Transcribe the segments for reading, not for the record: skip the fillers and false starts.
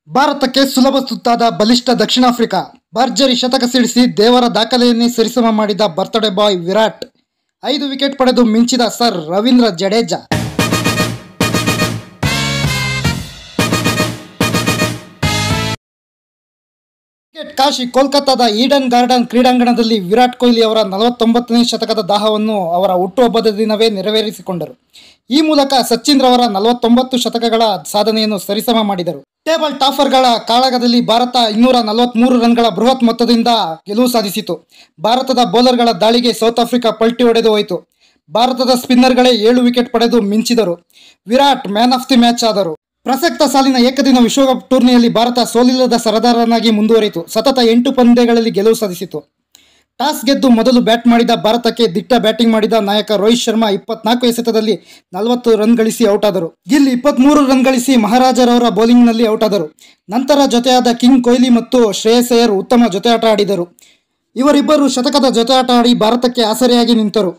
ಭಾರತಕ್ಕೆ ಸುಲಭ ಸುತ್ತಾದ ಬಲಿಷ್ಠ ದಕ್ಷಿಣ ಆಫ್ರಿಕಾ ಭರ್ಜರಿ ಶತಕ ಸಿಡಿಸಿ ದೇವರ ದಾಖಲೆಯನ್ನೇ ಸರಿಸಮ ಮಾಡಿದ ಬರ್ತ್ಡೇ ಬಾಯ್ ವಿರಾಟ್ 5 ವಿಕೆಟ್ ಪಡೆದು ಮಿಂಚಿದ ಸರ್ ರವೀಂದ್ರ ಜಡೇಜಾ. ಕ್ರಿಕೆಟ್ ಕಾಶಿ ಕೋಲ್ಕತ್ತಾದ ಈಡನ್ ಗಾರ್ಡನ್ ಕ್ರೀಡಾಂಗಣದಲ್ಲಿ ವಿರಾಟ್ ಕೊಹ್ಲಿ ಅವರ 49ನೇ ಶತಕದ ದಾಹವನ್ನು ಅವರ ಹುಟ್ಟುಹಬ್ಬದ ದಿನವೇ ನೆರವೇರಿಸಿಕೊಂಡರು. ಈ ಮೂಲಕ ಸಚಿನ್ ರವರ 49 ಶತಕಗಳ ಸಾಧನೆಯನ್ನು ಸರಿಸಮ ಮಾಡಿದರು. ಟೇಬಲ್ ಟಾಪರ್ಗಳ ಕಾಳಗದಲ್ಲಿ ಭಾರತ 243 ರನ್ಗಳ ಬೃಹತ್ ಮೊತ್ತದಿಂದ ಗೆಲುವು ಸಾಧಿಸಿತು. ಭಾರತದ ಬೌಲರ್ಗಳ ದಾಳಿಗೆ ಸೌತ್ ಆಫ್ರಿಕಾ ಪಲ್ಟಿ ಹೊಡೆದು ಹೋಯಿತು. ಭಾರತದ ಸ್ಪಿನ್ನರ್ಗಳೇ 7 ವಿಕೆಟ್ ಪಡೆದು ಮಿಂಚಿದರು. Virat man of the match ಆದರು. ಪ್ರಸಕ್ತ ಸಾಲಿನ ಏಕದಿನ ವಿಶ್ವಕಪ್ ಟೂರ್ನಿಯಲ್ಲಿ ಭಾರತ ಸೋಲಿಲ್ಲದ ಸರದಾರನಾಗಿ ಮುಂದುವರಿಯಿತು. ಸತತ 8 ಪಂದ್ಯಗಳಲ್ಲಿ ಗೆಲುವು ಸಾಧಿಸಿತು. ಟಾಸ್ ಗೆದ್ದು ಮೊದಲು ಬ್ಯಾಟ್ ಮಾಡಿದ ಭಾರತಕ್ಕೆ ದಿಟ್ಟ ಬ್ಯಾಟಿಂಗ್ ಮಾಡಿದ ನಾಯಕ ರೋಹಿತ್ ಶರ್ಮಾ 24 ಎಸೆತದಲ್ಲಿ 40 ರನ್ ಗಳಿಸಿ ಔಟ್ ಆದರು. ಗಿಲ್ 23 ರನ್ ಗಳಿಸಿ ಮಹಾರಾಜರವರ ಬೌಲಿಂಗ್ನಲ್ಲಿ ಔಟ್ ಆದರು. ನಂತರ ಜೊತೆಯಾದ ಕಿಂಗ್ ಕೊಹ್ಲಿ ಮತ್ತು ಶ್ರೇಯಸ್ ಅಯ್ಯರ್ ಉತ್ತಮ ಜೊತೆಯಾಟ ಆಡಿದರು. ಇವರಿಬ್ಬರು ಶತಕದ ಜೊತೆಯಾಟ ಆಡಿ ಭಾರತಕ್ಕೆ ಆಸರೆಯಾಗಿ ನಿಂತರು.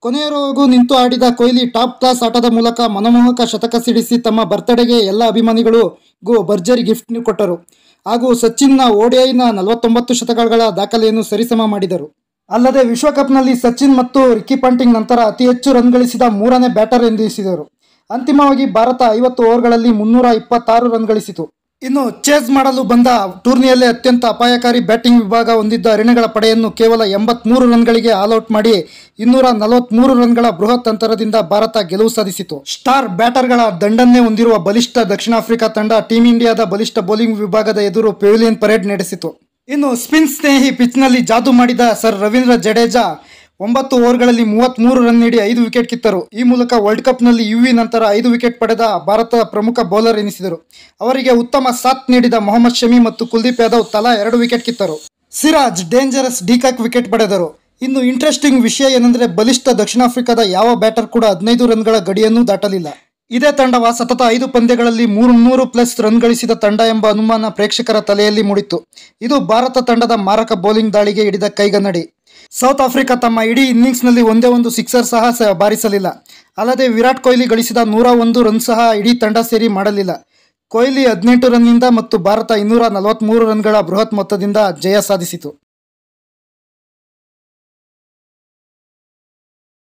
ಕೊನೆಯವರೆಗೂ ನಿಂತು ಆಡಿದ ಕೊಹ್ಲಿ ಟಾಪ್ ಕ್ಲಾಸ್ ಆಟದ ಮೂಲಕ ಮನಮೋಹಕ ಶತಕ ಸಿಡಿಸಿ ತಮ್ಮ ಬರ್ತ್ಡೇಗೆ ಎಲ್ಲ ಅಭಿಮಾನಿಗಳಿಗೂ ಭರ್ಜರಿ ಗಿಫ್ಟ್ ಕೊಟ್ಟರು. ಹಾಗೂ ಸಚಿನ್ನ ODIನ 49 ಶತಕಗಳ ದಾಖಲೆಯನ್ನು ಸರಿಸಮ ಮಾಡಿದರು. ಅಲ್ಲದೆ ವಿಶ್ವಕಪ್ನಲ್ಲಿ ಸಚಿನ್ ಮತ್ತು ರಿಕಿ ಪಾಂಟಿಂಗ್ ನಂತರ ಅತಿ ಹೆಚ್ಚು ರನ್ ಗಳಿಸಿದ 3ನೇ ಬ್ಯಾಟರ್ ಎಂದೆನಿಸಿದರು. ಅಂತಿಮವಾಗಿ ಭಾರತ 50 ಓವರ್ಗಳಲ್ಲಿ 326 ರನ್ ಗಳಿಸಿತು. ಇನ್ನು ಚೇಸ್ ಮಾಡಲು ಬಂದ ಟೂರ್ನಿಯಲ್ಲೇ ಅತ್ಯಂತ ಅಪಾಯಕಾರಿ ಬ್ಯಾಟಿಂಗ್ ವಿಭಾಗ ಹೊಂದಿದ್ದ ಹರಿಣಗಳ ಪಡೆಯನ್ನು ಕೇವಲ 83 ರನ್ಗಳಿಗೆ ಆಲ್ಔಟ್ ಮಾಡಿ 243 ರನ್ಗಳ ಬೃಹತ್ ಅಂತರದಿಂದ ಭಾರತ ಗೆಲುವು ಸಾಧಿಸಿತು. ಸ್ಟಾರ್ ಬ್ಯಾಟರ್ಗಳ ದಂಡನ್ನೇ ಹೊಂದಿರುವ ಬಲಿಷ್ಠ ದಕ್ಷಿಣ ಆಫ್ರಿಕಾ ತಂಡ ಟೀಂ ಇಂಡಿಯಾದ ಬಲಿಷ್ಠ ಬೌಲಿಂಗ್ ವಿಭಾಗದ ಎದುರು ಪೆವಿಲಿಯನ್ ಪರೇಡ್ ನಡೆಸಿತು. ಇನ್ನು ಸ್ಪಿನ್ ಸ್ನೇಹಿ ಪಿಚ್ನಲ್ಲಿ ಜಾದು ಮಾಡಿದ ಸರ್ ರವೀಂದ್ರ ಜಡೇಜಾ 9 ಓವರ್ಗಳಲ್ಲಿ 33 ರನ್ ನೀಡಿ 5 ವಿಕೆಟ್ ಕಿತ್ತರು. ಈ ಮೂಲಕ ವರ್ಲ್ಡ್ ಕಪ್ನಲ್ಲಿ ಯುವಿ ನಂತರ 5 ವಿಕೆಟ್ ಪಡೆದ ಭಾರತದ ಪ್ರಮುಖ ಬೌಲರ್ ಎನಿಸಿದರು. ಅವರಿಗೆ ಉತ್ತಮ ಸಾಥ್ ನೀಡಿದ ಮೊಹಮ್ಮದ್ ಶಮಿ ಮತ್ತು ಕುಲ್ದೀಪ್ ಯಾದವ್ ತಲಾ 2 ವಿಕೆಟ್ ಕಿತ್ತರು. ಸಿರಾಜ್ ಡೇಂಜರಸ್ ಡಿಕಾಕ್ ವಿಕೆಟ್ ಪಡೆದರು. ಇನ್ನು ಇಂಟ್ರೆಸ್ಟಿಂಗ್ ವಿಷಯ ಏನೆಂದರೆ ಬಲಿಷ್ಠ ದಕ್ಷಿಣ ಆಫ್ರಿಕಾದ ಯಾವ ಬ್ಯಾಟರ್ ಕೂಡ 15 ರನ್ಗಳ ಗಡಿಯನ್ನು ದಾಟಲಿಲ್ಲ. ಇದೇ ತಂಡವ ಸತತ 5 ಪಂದ್ಯಗಳಲ್ಲಿ 300+ ರನ್ ಗಳಿಸಿದ ತಂಡ ಎಂಬ ಅನುಮಾನ ಪ್ರೇಕ್ಷಕರ ತಲೆಯಲ್ಲಿ ಮೂಡಿತ್ತು. ಇದು ಭಾರತ ತಂಡದ ಮಾರಕ ಬೌಲಿಂಗ್ ದಾಳಿಗೆ ಹಿಡಿದ ಕೈಗನ್ನಡಿ. ಸೌತ್ ಆಫ್ರಿಕಾ ತಮ್ಮ ಇಡೀ ಇನ್ನಿಂಗ್ಸ್ನಲ್ಲಿ ಒಂದೇ ಒಂದು ಸಿಕ್ಸರ್ ಸಹ ಬಾರಿಸಲಿಲ್ಲ. ಅಲ್ಲದೆ ವಿರಾಟ್ ಕೊಹ್ಲಿ ಗಳಿಸಿದ 101 ರನ್ ಸಹ ಇಡೀ ತಂಡ ಸೇರಿ ಮಾಡಲಿಲ್ಲ. ಕೊಹ್ಲಿ 18 ರನ್ನಿಂದ ಮತ್ತು ಭಾರತ 243 ರನ್ಗಳ ಬೃಹತ್ ಮೊತ್ತದಿಂದ ಜಯ ಸಾಧಿಸಿತು.